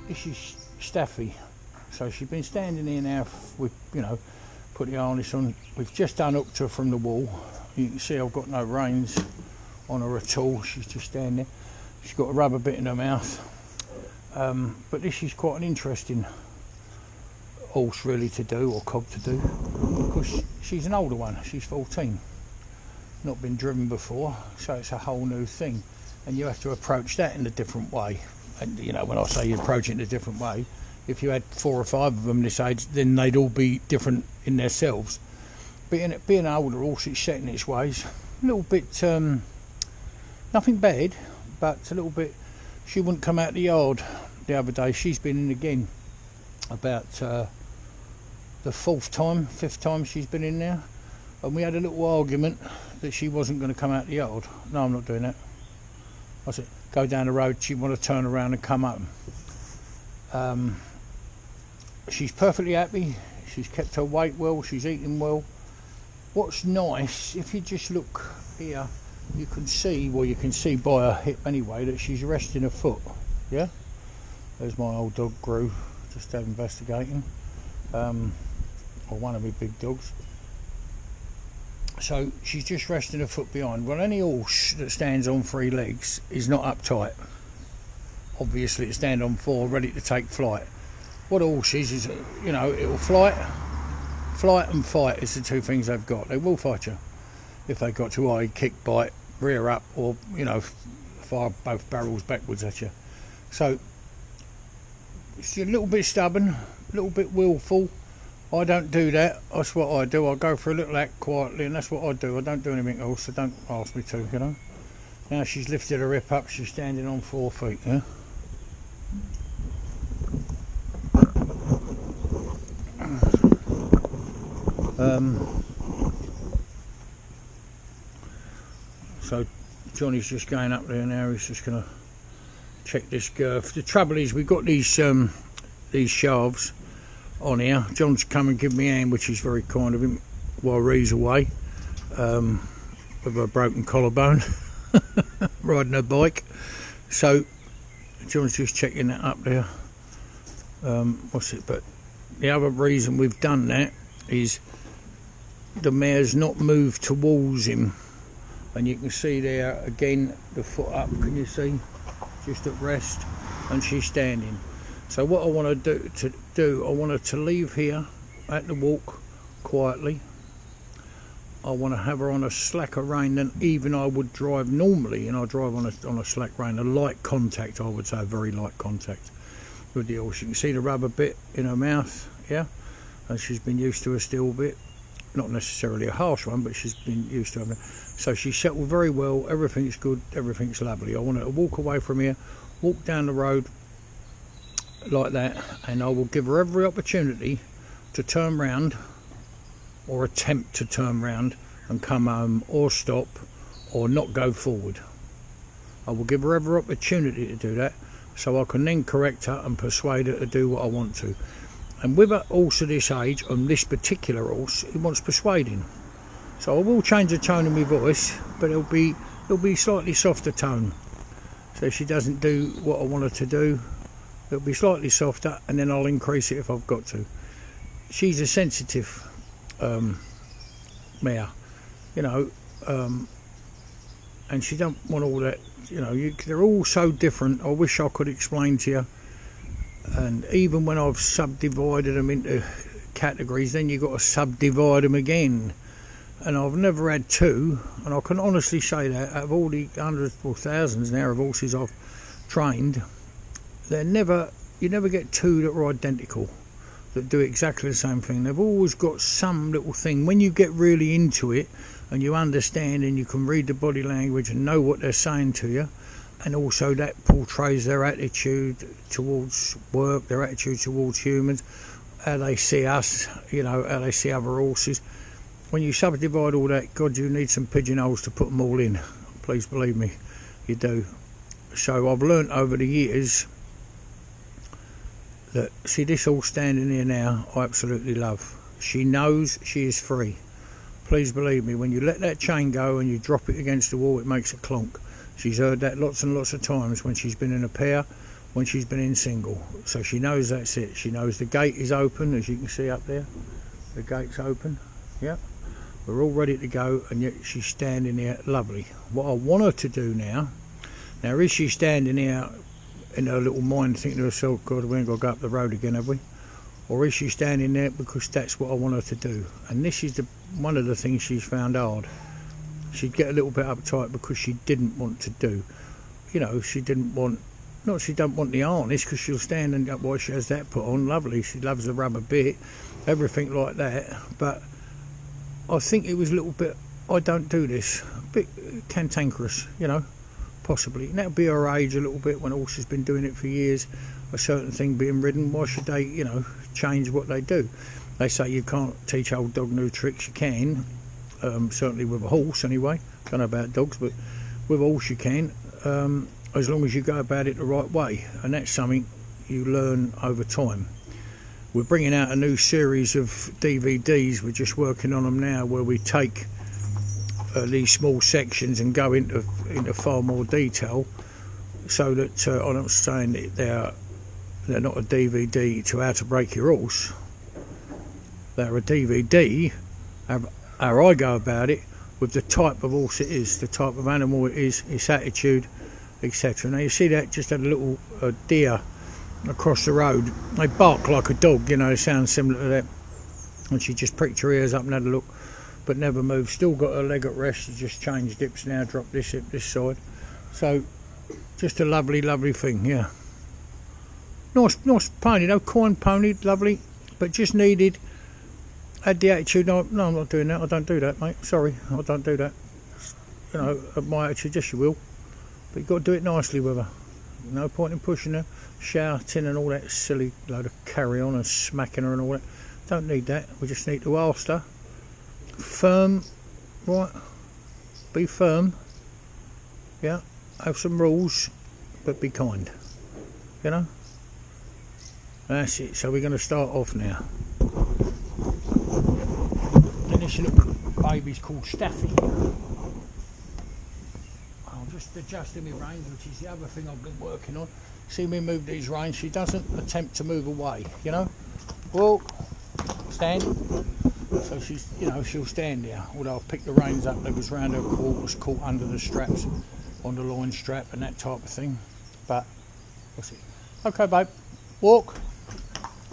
this is Saffy. So she's been standing here now. We've, put the harness on. We've just unhooked her from the wall. You can see I've got no reins on her at all. She's just standing there. She's got a rubber bit in her mouth. But this is quite an interesting horse really to do, or cob to do, because she's an older one. She's 14, not been driven before, so it's a whole new thing, and you have to approach that in a different way. And when I say you approach it in a different way, if you had 4 or 5 of them this age, then they'd all be different in themselves. Being an older horse, it's set in its ways. A little bit, nothing bad, but a little bit. She wouldn't come out the yard the other day. She's been in again about the 5th time she's been in now, and we had a little argument that she wasn't going to come out the yard. No, I'm not doing that. I said, go down the road. She want to turn around and come home. She's perfectly happy. She's kept her weight well. She's eating well. What's nice, if you just look here, you can see by her hip anyway that she's resting her foot. Yeah, there's my old dog Gru, just out investigating, or one of my big dogs. So she's just resting her foot behind. Well, any horse that stands on 3 legs is not uptight. Obviously, it stands on 4, ready to take flight. What a horse is it'll flight and fight is the 2 things they've got. They will fight you if they got to eye, kick, bite, rear up, or fire both barrels backwards at you. So she's a little bit stubborn, a little bit willful. I don't do that. That's what I do. I go for a little act quietly, and that's what I do. I don't do anything else, so don't ask me to. Now she's lifted her hip up. She's standing on 4 feet. Yeah. So Johnny's just going up there now. He's just going to check this girth. The trouble is we've got these shafts on here. John's come and give me a hand, which is very kind of him, while Ree's away with a broken collarbone riding a bike. So John's just checking that up there. But the other reason we've done that is the mare's not moved towards him, and you can see there again the foot up, can you see, just at rest, and she's standing. So what I want to do, I want her to leave here at the walk quietly. I want to have her on a slacker rein than even I would drive normally, and I drive on a slack rein, a light contact, I would say, very light contact with the horse. You can see the rubber bit in her mouth, yeah, and she's been used to a steel bit. Not necessarily a harsh one, but she's been used to it. So she's settled very well. Everything's good. Everything's lovely. I want her to walk away from here, walk down the road like that, and I will give her every opportunity to turn round, or attempt to turn round and come home, or stop, or not go forward. I will give her every opportunity to do that, so I can then correct her and persuade her to do what I want to. And with a horse of this age, on this particular horse, it wants persuading. So I will change the tone of my voice, but it'll be slightly softer tone. So if she doesn't do what I want her to do, it'll be slightly softer, and then I'll increase it if I've got to. She's a sensitive mare, and she don't want all that. They're all so different. I wish I could explain to you. And even when I've subdivided them into categories, then you've got to subdivide them again. And I've never had 2, and I can honestly say that out of all the hundreds or thousands now of horses I've trained, you never get 2 that are identical, that do exactly the same thing. They've always got some little thing. When you get really into it and you understand and you can read the body language and know what they're saying to you, and also that portrays their attitude towards work, their attitude towards humans, how they see us, how they see other horses. When you subdivide all that, God, you need some pigeonholes to put them all in. Please believe me, you do. So I've learnt over the years that, see this horse standing here now, I absolutely love. She knows she is free. Please believe me, when you let that chain go and you drop it against the wall, it makes a clonk. She's heard that lots and lots of times when she's been in a pair, when she's been in single. So she knows that's it. She knows the gate is open, as you can see up there. The gate's open. Yeah, we're all ready to go, and yet she's standing there lovely. What I want her to do now is she standing there in her little mind thinking to herself, God, we ain't got to go up the road again, have we? Or is she standing there because that's what I want her to do? And this is one of the things she's found hard. She'd get a little bit uptight because she didn't want to do. You know, she didn't want, not she don't want the harness, because she'll stand and go, well, she has that put on, lovely, she loves the rubber bit, everything like that. But I think it was a little bit, I don't do this, a bit cantankerous, you know, possibly. And that'll be her age a little bit, when a horse has been doing it for years, a certain thing being ridden, why should they, you know, change what they do? They say you can't teach old dog new tricks. You can, certainly with a horse anyway. Don't know about dogs, but with a horse you can, as long as you go about it the right way, and that's something you learn over time. We're bringing out a new series of DVDs, we're just working on them now, where we take these small sections and go into far more detail, so that I'm not saying that they're not a DVD to how to break your horse. They're a DVD how I go about it, with the type of horse it is, the type of animal it is, its attitude, etc. Now you see that just had a little deer across the road. They bark like a dog, you know, it sounds similar to that. And she just pricked her ears up and had a look, but never moved. Still got her leg at rest. She just changed dips now, dropped this hip this side. So just a lovely, lovely thing, yeah. Nice pony, though, coin pony, lovely, but just needed, had the attitude, no, I'm not doing that, I don't do that, mate, sorry, I don't do that. You know, my attitude, yes you will, but you've got to do it nicely with her. No point in pushing her, shouting and all that silly load of carry on and smacking her and all that. Don't need that, we just need to ask her, firm, right, be firm, yeah, have some rules, but be kind, you know. That's it, so we're going to start off now. And this little baby's called Saffy. I'm just adjusting my reins, which is the other thing I've been working on. See me move these reins, she doesn't attempt to move away, you know. Walk, stand. So she's, you know, she'll stand there. Although I've picked the reins up, they was round her court, was caught under the straps, on the loin strap and that type of thing. But, what's it? Okay, babe, walk.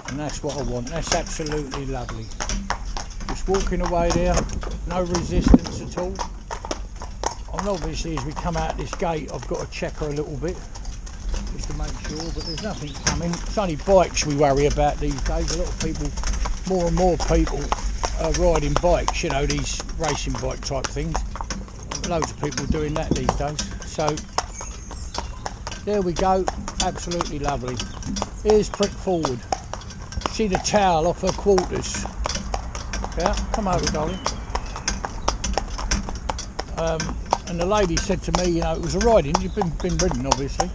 And that's what I want. That's absolutely lovely. Just walking away there, no resistance at all. And obviously as we come out this gate, I've got to check her a little bit, just to make sure, but there's nothing coming. It's only bikes we worry about these days. A lot of people, more and more people are riding bikes, you know, these racing bike type things. Loads of people doing that these days. So, there we go, absolutely lovely. Here's prick forward. See the towel off her quarters. Yeah, come over, darling. And the lady said to me, you know, it was a riding, you've been ridden obviously,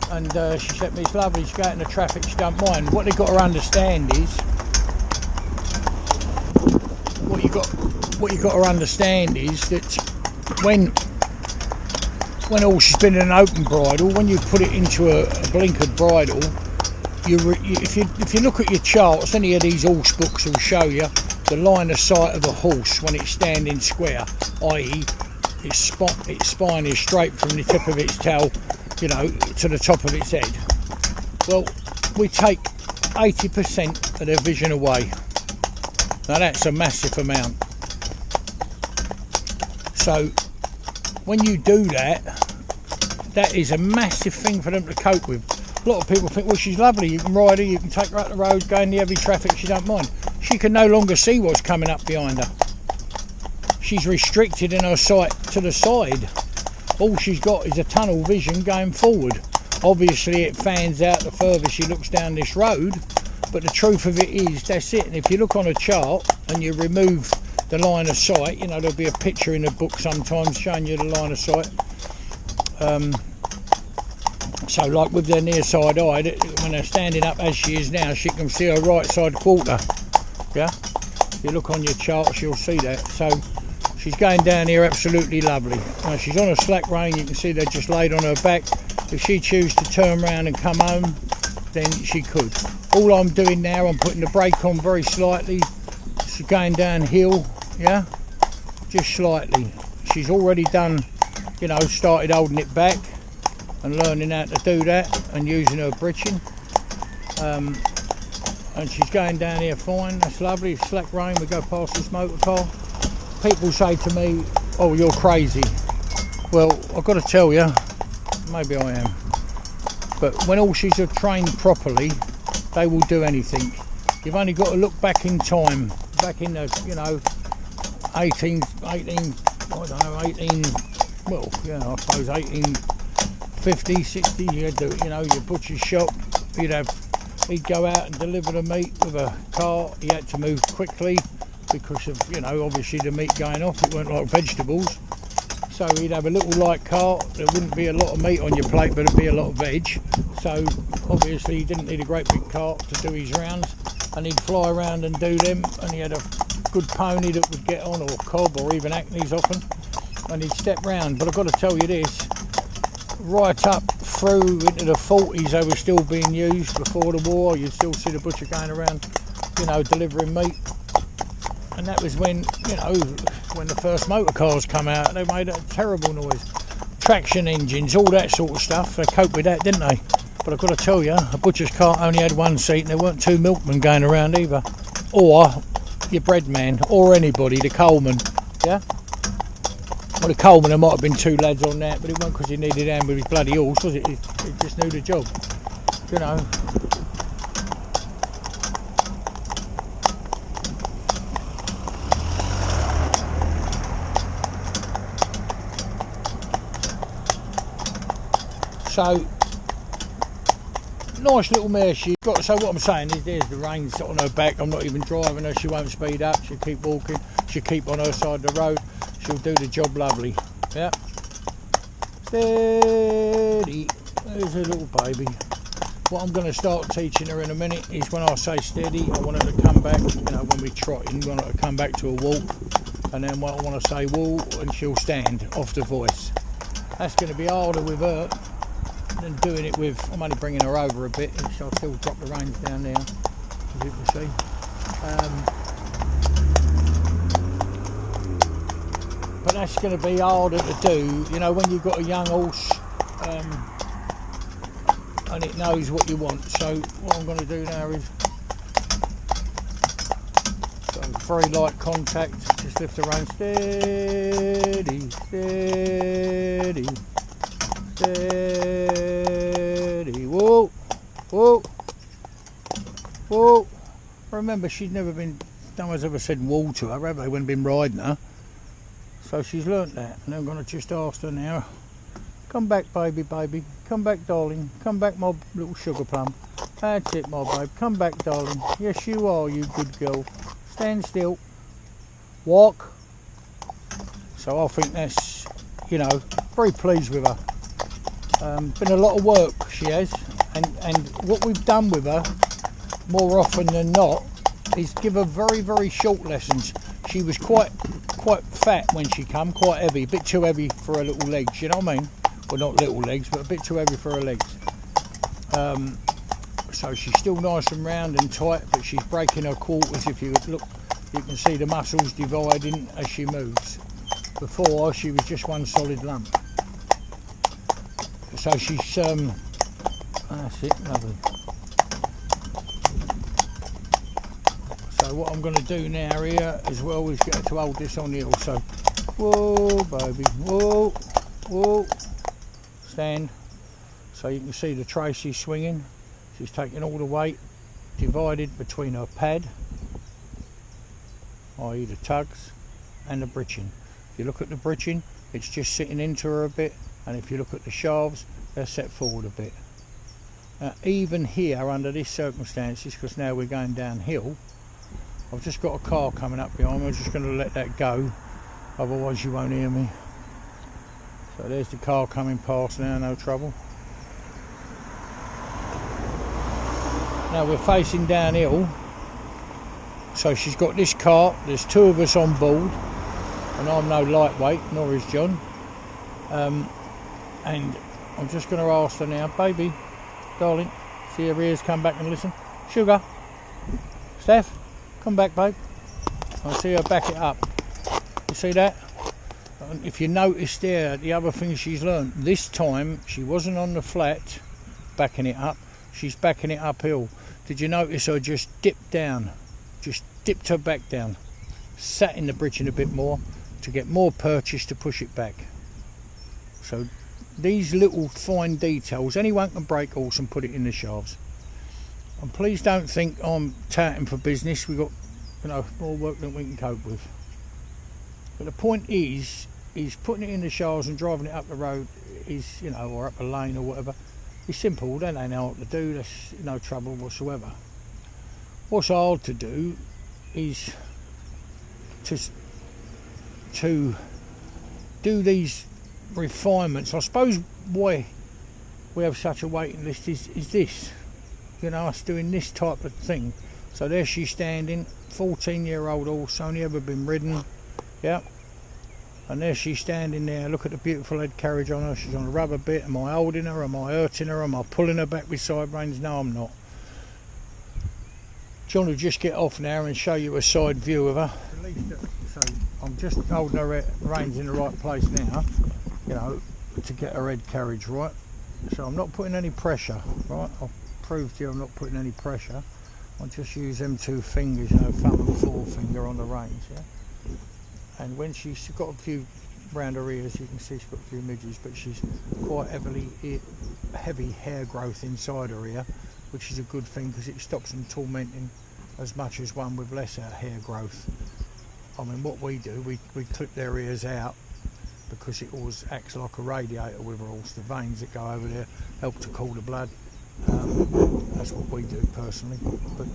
and she said to me, it's lovely, she go out in the traffic, she don't mind. What they've got to understand is, what you got to understand is that when a horse has been in an open bridle, when you put it into a blinkered bridle, if you look at your charts, any of these horse books will show you the line of sight of a horse when it's standing square, i.e. its spine is straight from the tip of its tail, you know, to the top of its head. Well, we take 80% of their vision away. Now that's a massive amount. So when you do that, that is a massive thing for them to cope with. A lot of people think, well, she's lovely, you can ride her, you can take her up the road, go in the heavy traffic, she don't mind. She can no longer see what's coming up behind her. She's restricted in her sight to the side. All she's got is a tunnel vision going forward. Obviously it fans out the further she looks down this road, but the truth of it is, that's it. And if you look on a chart and you remove the line of sight, you know, there'll be a picture in the book sometimes showing you the line of sight. So like with their near side eye, when they're standing up as she is now, she can see her right side quarter. Yeah, if you look on your charts you'll see that. So she's going down here absolutely lovely. Now she's on a slack rein, you can see they're just laid on her back. if she chooses to turn around and come home, then she could. All I'm doing now, I'm putting the brake on very slightly. She's going downhill, yeah, just slightly. She's already done, you know, started holding it back and learning how to do that and using her britching. And she's going down here fine. That's lovely. It's slack rain. We go past this motor car. People say to me, "Oh, you're crazy." Well, I've got to tell you, maybe I am. But when horses are trained properly, they will do anything. You've only got to look back in time, back in the, you know, 18, I don't know, 18, well, you know, I suppose 1850, 60, you had to, you know, your butcher's shop, he'd go out and deliver the meat with a cart. He had to move quickly because of, you know, obviously the meat going off. It weren't like vegetables. So he'd have a little light cart. There wouldn't be a lot of meat on your plate, but there'd be a lot of veg. So obviously he didn't need a great big cart to do his rounds, and he'd fly around and do them. And he had a good pony that would get on, or cob, or even acnes often, and he'd step round. But I've got to tell you this, right up through into the 40s they were still being used. Before the war, you'd still see the butcher going around, you know, delivering meat. And that was when, you know, when the first motor cars come out, they made a terrible noise. Traction engines, all that sort of stuff, they coped with that, didn't they? But I've got to tell you, a butcher's cart only had one seat, and there weren't two milkmen going around either. Or your bread man, or anybody, the coalman, yeah? Well, the coalman, there might have been two lads on that, but it wasn't because he needed hand with his bloody horse, was it? He just knew the job, you know. So, nice little mare she's got. So what I'm saying is, there's the reins on her back. I'm not even driving her. She won't speed up. She'll keep walking. She'll keep on her side of the road. She'll do the job lovely. Yeah. Steady. There's a little baby. What I'm going to start teaching her in a minute is, when I say steady, I want her to come back. You know, when we trotting, I want her to come back to a walk. And then when I want to say walk, and she'll stand off the voice. That's going to be harder with her than doing it with. I'm only bringing her over a bit, so I'll still drop the reins down there, as you can see. But that's going to be harder to do, you know, when you've got a young horse and it knows what you want. So what I'm going to do now is, so very light contact, just lift the reins, steady, steady. Steady, whoa, whoa, whoa. Remember, she'd never been, no one's ever said whoa to her, have they, when been riding her? So she's learnt that, and I'm going to just ask her now, come back, baby, baby, come back, darling, come back, my little sugar plum. That's it, my babe, come back, darling. Yes, you are, you good girl. Stand still, walk. So I think that's, you know, very pleased with her. Been a lot of work, she has, and what we've done with her more often than not is give her very, very short lessons. She was quite fat when she come, quite heavy, a bit too heavy for her little legs, you know what I mean? Well, not little legs, but a bit too heavy for her legs. So she's still nice and round and tight, but she's breaking her quarters. If you look, you can see the muscles dividing as she moves. Before, she was just one solid lump. So she's, that's it, lovely. So what I'm going to do now here as well is get her to hold this on the hill. So, whoa, baby, whoa, whoa, stand. So you can see the Tracy swinging. She's taking all the weight divided between her pad, i.e. the tugs, and the britching. If you look at the britching, it's just sitting into her a bit. And if you look at the shafts, they're set forward a bit. Now, even here, under these circumstances, because now we're going downhill, I've just got a car coming up behind me. I'm just going to let that go, otherwise you won't hear me. So there's the car coming past now, no trouble. Now we're facing downhill, so she's got this cart. There's two of us on board, and I'm no lightweight, nor is John. And I'm just going to ask her now, baby, darling, see her ears, come back and listen. Sugar, Steph, come back, babe. I see her back it up. You see that? And if you notice there, the other thing she's learned, this time she wasn't on the flat backing it up, she's backing it uphill. Did you notice her just dipped down? Just dipped her back down. Sat in the bridging a bit more to get more purchase to push it back. So these little fine details, anyone can break horse and put it in the shafts. And please don't think I'm touting for business. We've got, you know, more work than we can cope with. But the point is putting it in the shafts and driving it up the road is, you know, or up a lane or whatever. It's simple. Then they know what to do. There's no trouble whatsoever. What's hard to do is to do these refinements. I suppose why we have such a waiting list is this, you know, us doing this type of thing. So there she's standing, 14-year-old horse, only ever been ridden, yeah, and there she's standing there. Look at the beautiful head carriage on her. She's on a rubber bit. Am I holding her? Am I hurting her? Am I pulling her back with side reins? No, I'm not. John will just get off now and show you a side view of her. So I'm just holding her reins in the right place now, you know, to get her head carriage right. So I'm not putting any pressure, right? I'll prove to you I'm not putting any pressure. I'll just use them two fingers, you know, thumb and forefinger on the reins, yeah? And when she's got a few round her ears, you can see she's got a few midges, but she's quite heavy hair growth inside her ear, which is a good thing because it stops them tormenting as much as one with less hair growth. I mean, what we do, we clip their ears out because it always acts like a radiator with her horse. The veins that go over there help to cool the blood. That's what we do personally. But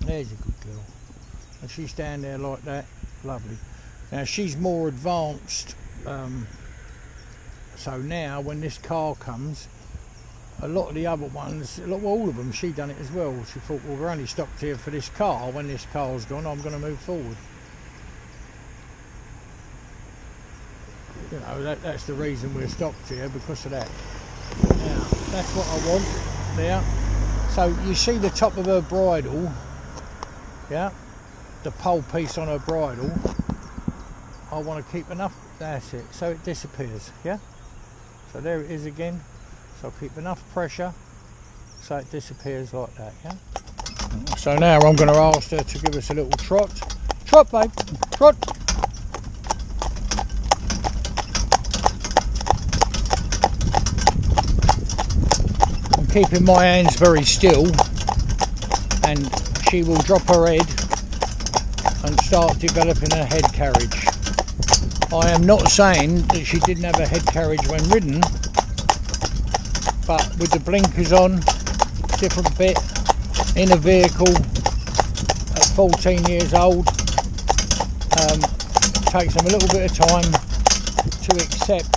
there's a good girl. And she's down there like that, lovely. Now she's more advanced, so now when this car comes, a lot of the other ones, well, all of them, she done it as well. She thought, well, we're only stopped here for this car. When this car's gone, I'm going to move forward. You know, that's the reason we're stopped here, because of that. Now, that's what I want there. So you see the top of her bridle, yeah, the pole piece on her bridle. I want to keep enough, that's it, so it disappears, yeah? So there it is again. So I'll keep enough pressure so it disappears like that, yeah? So now I'm going to ask her to give us a little trot. Trot, babe, trot. I'm keeping my hands very still, and she will drop her head and start developing her head carriage. I am not saying that she didn't have a head carriage when ridden, but with the blinkers on, different bit, in a vehicle at 14 years old, takes them a little bit of time to accept,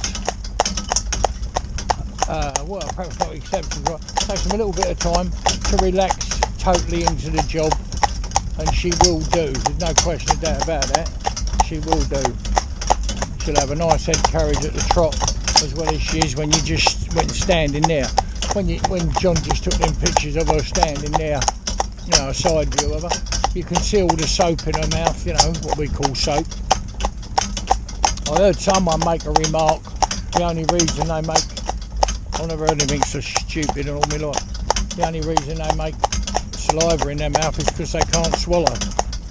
well, perhaps not accept, but takes them a little bit of time to relax totally into the job, and she will do, there's no question of doubt about that, she will do. She'll have a nice head carriage at the trot, as well as she is when you just went standing there. When John just took them pictures of her standing there, you know, a side view of her, you can see all the soap in her mouth, you know, what we call soap. I heard someone make a remark, the only reason they make, I've never heard anything so stupid in all my life, the only reason they make saliva in their mouth is because they can't swallow.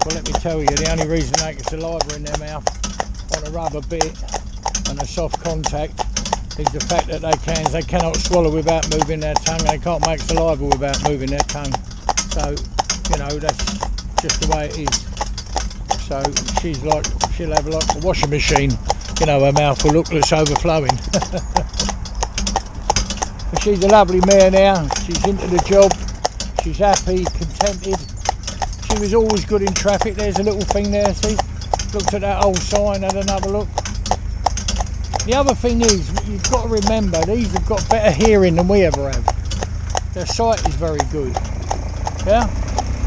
Well, let me tell you, the only reason they get saliva in their mouth on a rubber bit and a soft contact is the fact that they cannot swallow without moving their tongue. They can't make saliva without moving their tongue. So, you know, that's just the way it is. So she'll have like a washing machine, you know, her mouth will look like it's overflowing. But she's a lovely mare now. She's into the job. She's happy, contented. She was always good in traffic. There's a little thing there, see? Looked at that old sign, had another look. The other thing is, you've got to remember, these have got better hearing than we ever have. Their sight is very good, yeah?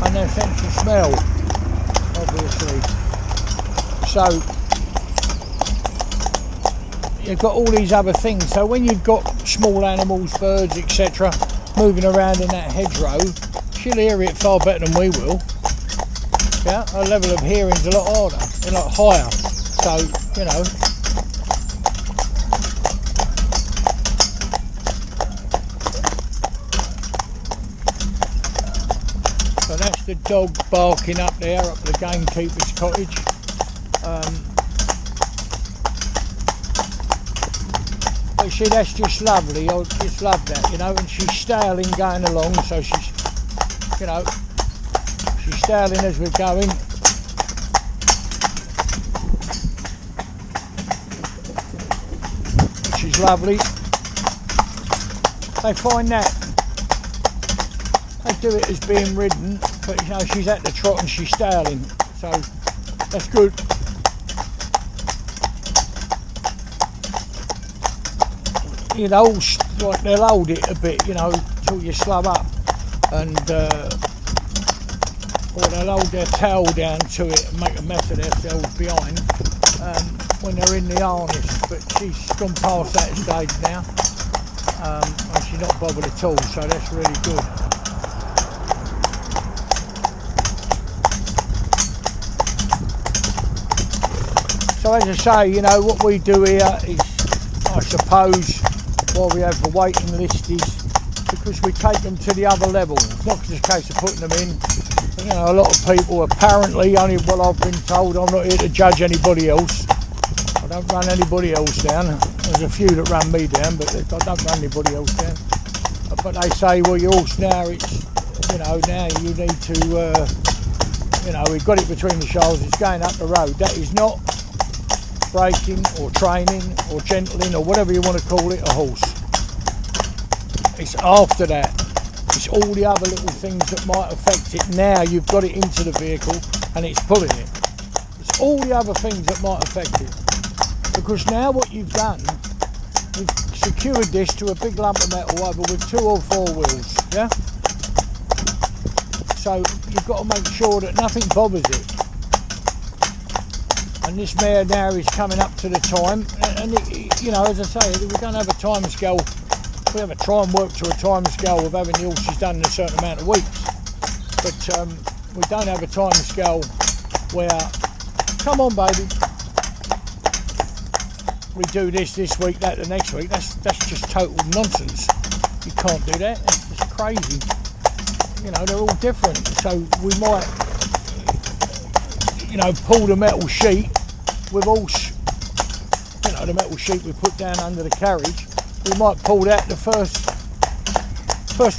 And their sense of smell, obviously. So, you've got all these other things. So when you've got small animals, birds, etc., moving around in that hedgerow, she'll hear it far better than we will. Yeah, her level of hearing's a lot harder, a lot higher. So, you know. So that's the dog barking up there, up the gamekeeper's cottage. But see, that's just lovely. I just love that, you know. And she's staling going along, so she's, you know, she's staling as we're going. Which is lovely. They find that. They do it as being ridden, but you know, she's at the trot and she's staling, so that's good. You know, like they'll hold it a bit, you know, till you slub up, and or they'll hold their tail down to it and make a mess of themselves behind when they're in the harness. But she's gone past that stage now, and she's not bothered at all, so that's really good. So as I say, you know, what we do here is, I suppose, while we have the waiting list, is because we take them to the other level. It's not just a case of putting them in. You know, a lot of people apparently, only what I've been told, I'm not here to judge anybody else. I don't run anybody else down. There's a few that run me down, but I don't run anybody else down. But they say, well, your horse now, it's, you know, now you need to, you know, we've got it between the shoulders, it's going up the road. That is not braking or training or gentling or whatever you want to call it, a horse. It's after that. It's all the other little things that might affect it. Now you've got it into the vehicle and it's pulling it. It's all the other things that might affect it. Because now what you've done, you've secured this to a big lump of metal either with 2 or 4 wheels, yeah? So you've got to make sure that nothing bothers it. And this mare now is coming up to the time, and it, you know, as I say, we don't have a time scale. We have to try and work to a time scale of having the horses done in a certain amount of weeks, but we don't have a time scale where, come on baby, we do this week, that the next week. That's just total nonsense. You can't do that. It's just crazy. You know, they're all different, so we might, you know, pull the metal sheet with horse, you know, the metal sheet we put down under the carriage. We might pull that the first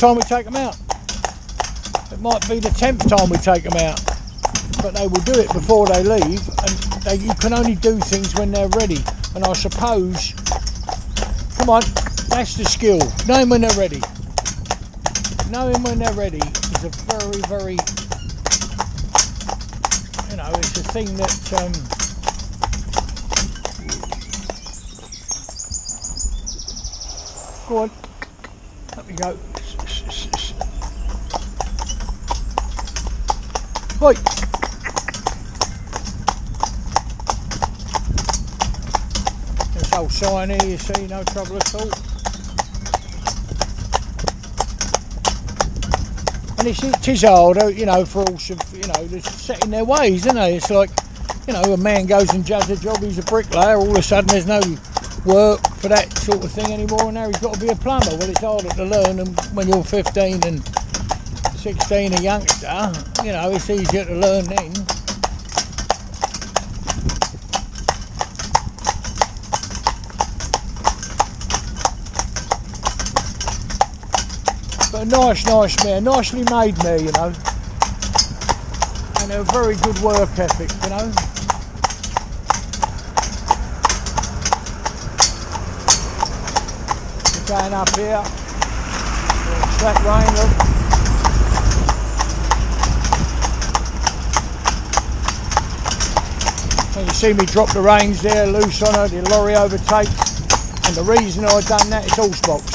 time we take them out. It might be the 10th time we take them out, but they will do it before they leave, and you can only do things when they're ready. And I suppose, come on, that's the skill. Knowing when they're ready. Knowing when they're ready is a very, very, you know, it's a thing that go on, let me go. Right. There's old sign here, you see, no trouble at all. And it is hard, you know, for all, you know, they're set in their ways, isn't they? It's like, you know, a man goes and does a job, he's a bricklayer, all of a sudden there's no work for that sort of thing anymore, and now he's got to be a plumber. Well, it's harder to learn, and when you're 15 and 16, a youngster, you know, it's easier to learn then. But a nice mare, nicely made mare, you know, and a very good work ethic, you know. Going up here, slack rein, look. So you see me drop the reins there, loose on her, the lorry overtakes, and the reason I've done that is horse box.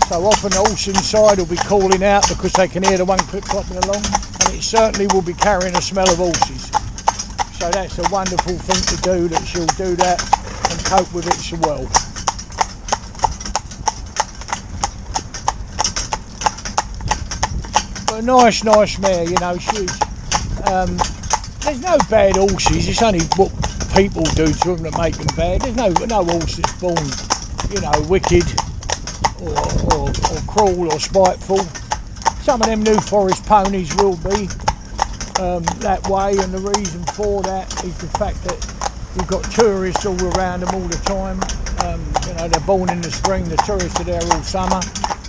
So often the horse inside will be calling out because they can hear the one clip-clopping along, and it certainly will be carrying a smell of horses. So that's a wonderful thing to do, that she'll do that and cope with it so well. But a nice mare, you know. She's there's no bad horses. It's only what people do to them that make them bad. There's no horse that's born, you know, wicked or cruel or spiteful. Some of them New Forest ponies will be that way, and the reason for that is the fact that you've got tourists all around them all the time. You know, they're born in the spring, the tourists are there all summer,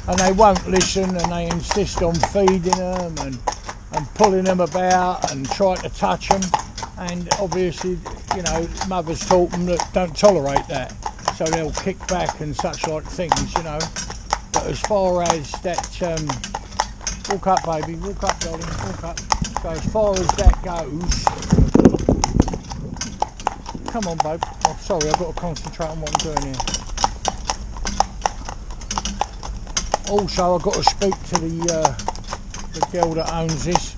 and they won't listen, and they insist on feeding them and pulling them about and trying to touch them. And obviously, you know, mothers taught them that don't tolerate that, so they'll kick back and such like things, you know. But as far as that, walk up, baby, walk up, darling, walk up. So as far as that goes, come on, babe. Oh, sorry, I've got to concentrate on what I'm doing here. Also, I've got to speak to the girl that owns this,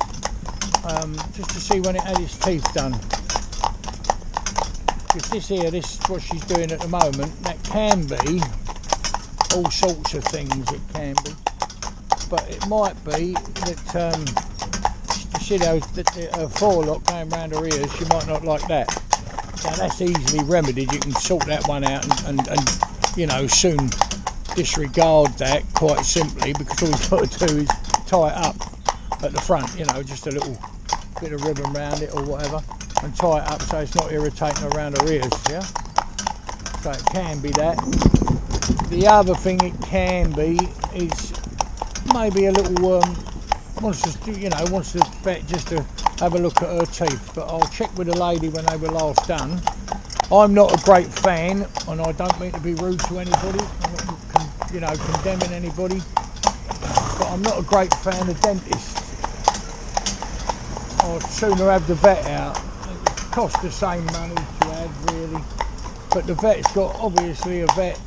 just to see when it had its teeth done. Because this here, this what she's doing at the moment, that can be all sorts of things, it can be. But it might be that she knows that her forelock going round her ears, she might not like that. Now that's easily remedied. You can sort that one out and you know, soon disregard that quite simply, because all you've got to do is tie it up at the front, you know, just a little bit of ribbon around it or whatever, and tie it up so it's not irritating around her ears, yeah? So it can be that. The other thing it can be is maybe a little wants the vet just to have a look at her teeth, but I'll check with the lady when they were last done. I'm not a great fan, and I don't mean to be rude to anybody, I'm not, you know, condemning anybody, but I'm not a great fan of dentists. I'd sooner have the vet out. It costs the same money to have, really, but the vet's got, obviously a vet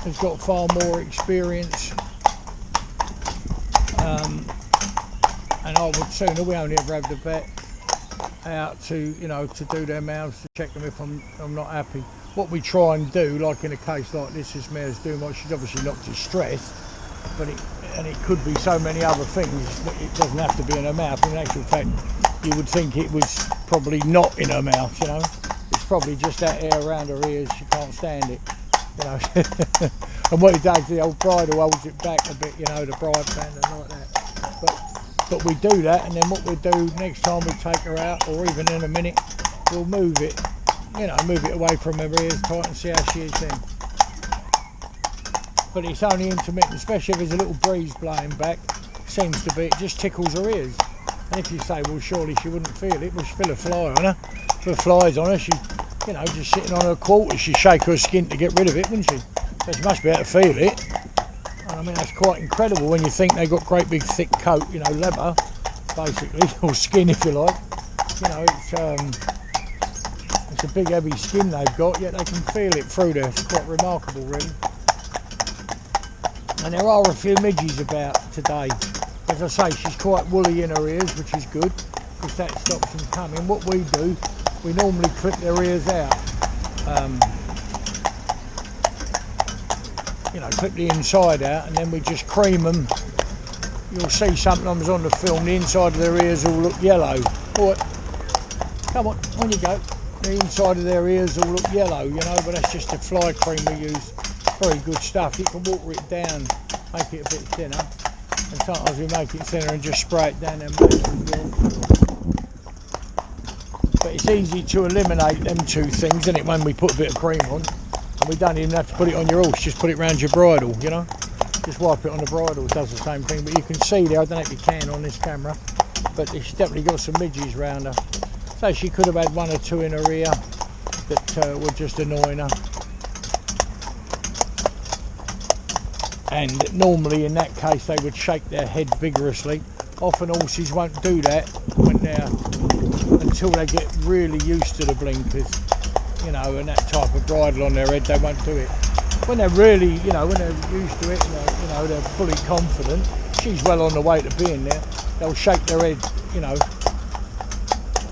has got far more experience, and I would sooner, we only ever have the vet out to, you know, to do their mouths, to check them if I'm not happy. What we try and do, like in a case like this mare's doing what she's obviously not distressed, but it could be so many other things that it doesn't have to be in her mouth. In actual fact, you would think it was probably not in her mouth, you know. It's probably just that hair around her ears, she can't stand it, you know. And what it does, the old bridle holds it back a bit, you know, the bride band and like that. But we do that, and then what we'll do next time we take her out, or even in a minute, we'll move it, you know, move it away from her ears tight and see how she is then. But it's only intermittent, especially if there's a little breeze blowing back. Seems to be, it just tickles her ears. And if you say, well, surely she wouldn't feel it, well, she'd feel a fly on her. If a fly's on her, she, you know, just sitting on her quarters, she'd shake her skin to get rid of it, wouldn't she? So she must be able to feel it. And I mean, that's quite incredible when you think they've got great big thick coat, you know, leather, basically, or skin if you like. You know, it's a big heavy skin they've got, yet they can feel it through there. It's quite remarkable, really. And there are a few midges about today. As I say, she's quite woolly in her ears, which is good, because that stops them coming. What we do, we normally clip their ears out. You know, clip the inside out, and then we just cream them. You'll see sometimes on the film, the inside of their ears all look yellow. All right, come on you go. The inside of their ears all look yellow, you know, but that's just the fly cream we use. Very good stuff. You can water it down, make it a bit thinner, and sometimes we make it thinner and just spray it down their mouth as well. But it's easy to eliminate them two things, isn't it, when we put a bit of cream on? And we don't even have to put it on your horse, just put it round your bridle, you know. Just wipe it on the bridle, it does the same thing. But you can see there, I don't know if you can on this camera, but she's definitely got some midges round her. So she could have had one or two in her ear that were just annoying her. And normally in that case they would shake their head vigorously. Often horses won't do that when they're, until they get really used to the blinkers, you know, and that type of bridle on their head, they won't do it. When they're really, you know, when they're used to it, and you know, they're fully confident, she's well on the way to being there, they'll shake their head, you know,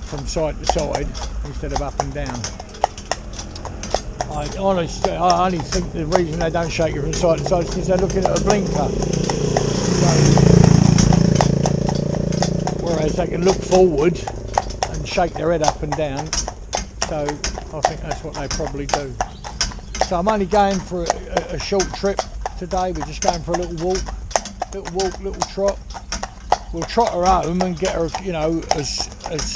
from side to side instead of up and down. I honestly, I only think the reason they don't shake it from side to side is because they're looking at a blinker. So, whereas they can look forward and shake their head up and down. So I think that's what they probably do. So I'm only going for a short trip today. We're just going for a little walk, little trot. We'll trot her home and get her, you know, as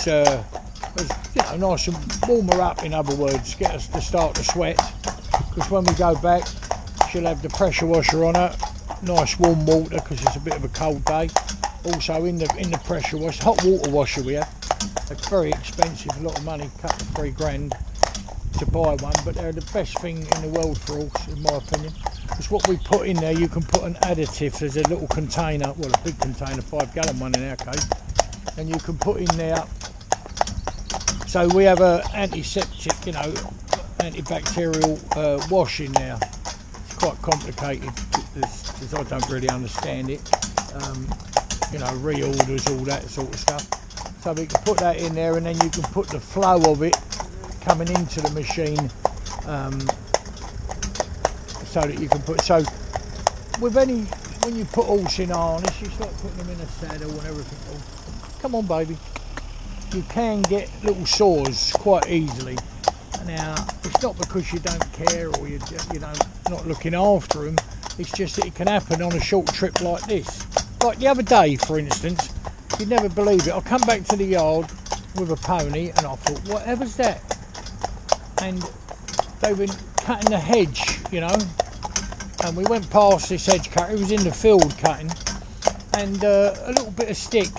you know, nice and warm her up. In other words, get us to start to sweat. Because when we go back, she'll have the pressure washer on her, nice warm water because it's a bit of a cold day. Also in the pressure wash, hot water washer we have. They're very expensive, a lot of money, couple of £3 to buy one, but they're the best thing in the world for horse, in my opinion. Because what we put in there, you can put an additive. There's a little container, well, a big container, 5-gallon one in our case, and you can put in there. So we have a antiseptic, you know, antibacterial wash in there. It's quite complicated because I don't really understand it. You know, reorders, all that sort of stuff. So we can put that in there, and then you can put the flow of it coming into the machine, so that you can put. So with any, when you put horse in harness, you start putting them in a saddle and everything else. Come on, baby. You can get little sores quite easily. Now, it's not because you don't care or you know, not looking after them. It's just that it can happen on a short trip like this. Like the other day, for instance, you'd never believe it. I come back to the yard with a pony, and I thought, whatever's that? And they've been cutting the hedge, you know. And we went past this hedge cutter. It was in the field cutting, and a little bit of stick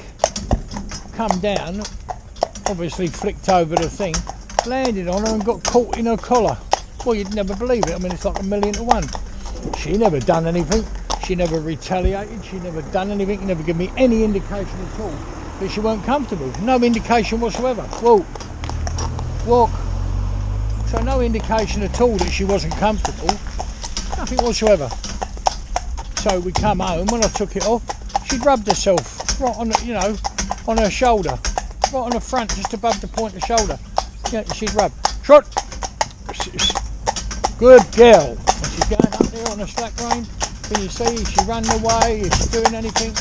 come down. Obviously flicked over the thing, landed on her and got caught in her collar. Well, you'd never believe it. I mean, it's like 1,000,000 to 1. She never done anything. She never retaliated. She never done anything. Never gave me any indication at all that she weren't comfortable. No indication whatsoever. Walk. So no indication at all that she wasn't comfortable. Nothing whatsoever. So we come home. When I took it off, she'd rubbed herself right on, you know, on her shoulder. Right on the front, just above the point of the shoulder. Yeah, she'd rub. Trot! Good girl. And she's going up there on a slack rein. Can you see? Is she running away? Is she doing anything?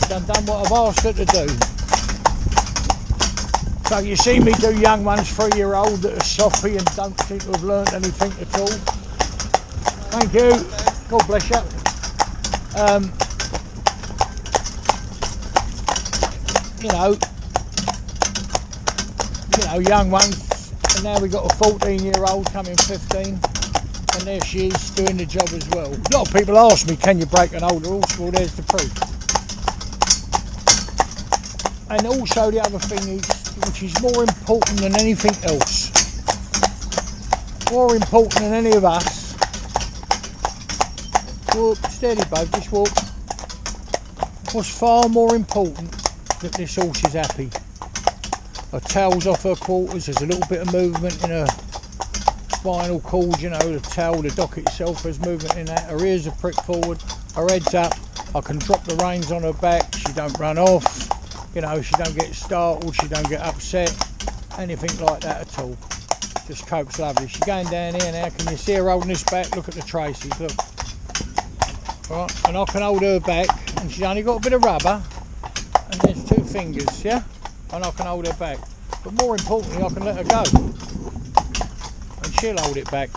Done what I've asked her to do. So you see me do young ones, 3-year-old that are soppy and don't seem to have learnt anything at all. Thank you. God bless you. You know, young ones, and now we've got a 14-year-old coming 15, and there she is doing the job as well. A lot of people ask me, can you break an older horse? Well, there's the proof. And also the other thing is, which is more important than anything else, more important than any of us, walk, steady babe, just walk. What's far more important, that this horse is happy. Her tail's off her quarters, there's a little bit of movement in her spinal cord, you know, the tail, the dock itself, there's movement in that. Her ears are pricked forward, her head's up, I can drop the reins on her back, she don't run off, you know, she don't get startled, she don't get upset, anything like that at all. Just copes lovely. She's going down here now, can you see her holding this back? Look at the traces, look. Right, and I can hold her back, and she's only got a bit of rubber, and there's 2 fingers, yeah? And I can hold her back. But more importantly, I can let her go. And she'll hold it back.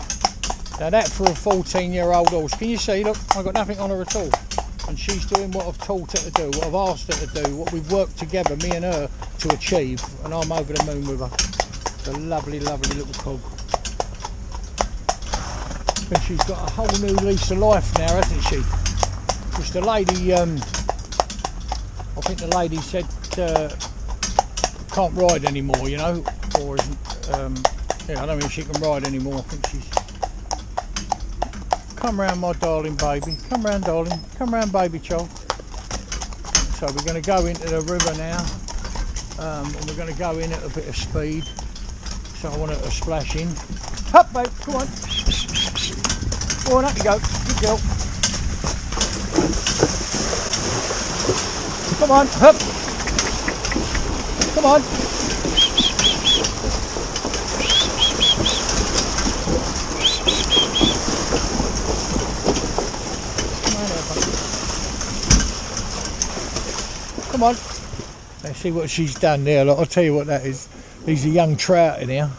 Now that for a 14-year-old horse, can you see, look, I've got nothing on her at all. And she's doing what I've taught her to do, what I've asked her to do, what we've worked together, me and her, to achieve. And I'm over the moon with her. It's a lovely, lovely little cog. And she's got a whole new lease of life now, hasn't she? Because the lady, I think the lady said, can't ride anymore, you know, or isn't, yeah, I don't think she can ride anymore. I think she's, come round my darling baby, come round darling, come round baby child. So we're going to go into the river now, and we're going to go in at a bit of speed, so I want her to splash in. Up babe, come on, go on, up you go, good girl. Come on, up. Come on. Come on. Let's see what she's done there. Look, I'll tell you what that is. These are young trout in here.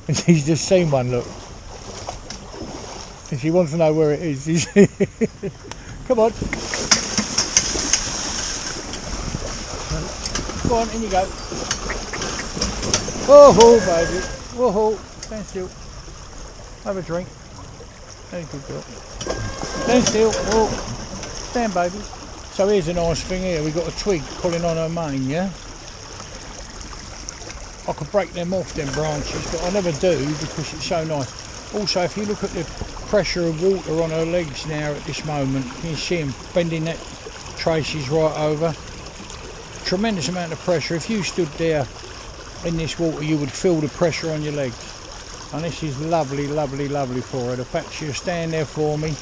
And she's just seen one, look. And she wants to know where it is. Come on. Go on, in you go. Whoa, baby. Whoa, stand still. Have a drink. Very good girl. Stand still. Whoa. Stand, baby. So here's a nice thing here. We've got a twig pulling on her mane, yeah? I could break them off, them branches, but I never do because it's so nice. Also, if you look at the pressure of water on her legs now at this moment, can you see them bending that traces right over? Tremendous amount of pressure. If you stood there in this water, you would feel the pressure on your legs. And this is lovely, lovely, lovely for her. The fact she'll stand there for me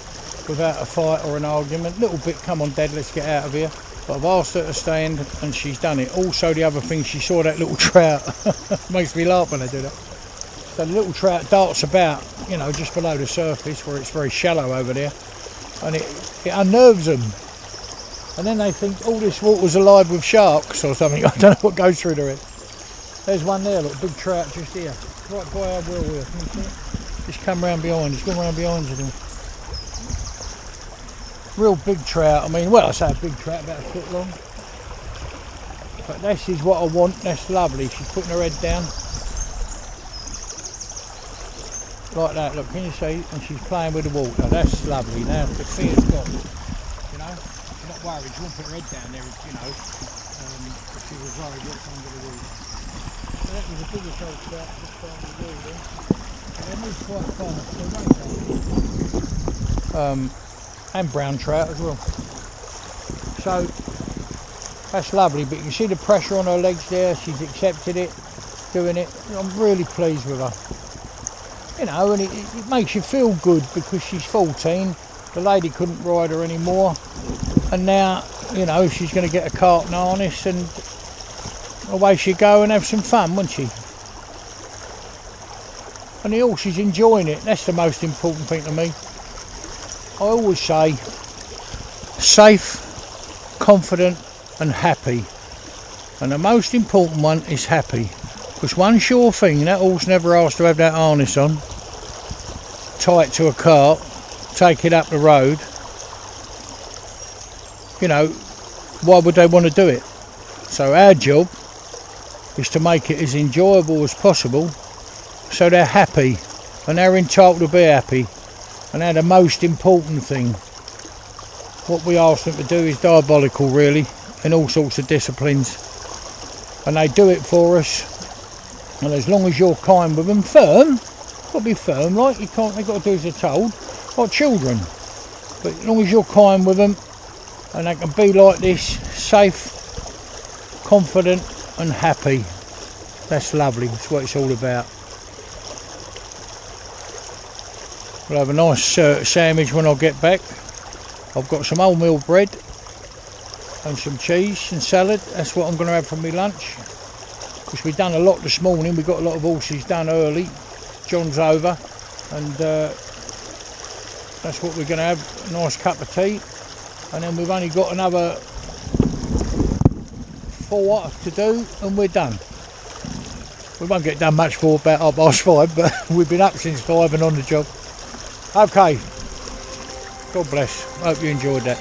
without a fight or an argument. Little bit, come on Dad, let's get out of here. But I've asked her to stand and she's done it. Also the other thing, she saw that little trout. Makes me laugh when I do that. So the little trout darts about, you know, just below the surface where it's very shallow over there. And it unnerves them. And then they think, oh, this water's alive with sharks or something. I don't know what goes through their head. There's one there, look, big trout just here. Right by our wheel here, can you see it? Just come round behind, it's gone round behind you. Real big trout, I mean, well, I say a big trout, about a foot long. But this is what I want, that's lovely. She's putting her head down. Like that, look, can you see? And she's playing with the water, that's lovely. Now, the fear's gone, you know? She's not worried, she won't put her head down there, you know, if she was worried what's under the water. So that was a bigger old trout just down the wall there. And they move quite fast, and brown trout as well. So that's lovely, but you see the pressure on her legs there, she's accepted it, doing it. I'm really pleased with her. You know, and it makes you feel good because she's 14, the lady couldn't ride her anymore, and now, you know, she's going to get a cart and harness and away she go and have some fun, won't she? And the horse is enjoying it, that's the most important thing to me. I always say, safe, confident and happy. And the most important one is happy. Because one sure thing, that horse never asked to have that harness on, tie it to a cart, take it up the road. You know, why would they want to do it? So our job is to make it as enjoyable as possible so they're happy and they're entitled to be happy. And now the most important thing, what we ask them to do is diabolical really, in all sorts of disciplines. And they do it for us. And as long as you're kind with them, firm, got to be firm, like you can't, they've got to do as they're told, like children. But as long as you're kind with them, and they can be like this, safe, confident and happy. That's lovely, that's what it's all about. We'll have a nice sandwich when I get back. I've got some wholemeal bread and some cheese and salad. That's what I'm going to have for my lunch. Because we've done a lot this morning. We've got a lot of horses done early. John's over. And that's what we're going to have. A nice cup of tea. And then we've only got another 4 to do and we're done. We won't get done much for about 5:30, but we've been up since 5 and on the job. Okay, God bless, hope you enjoyed that.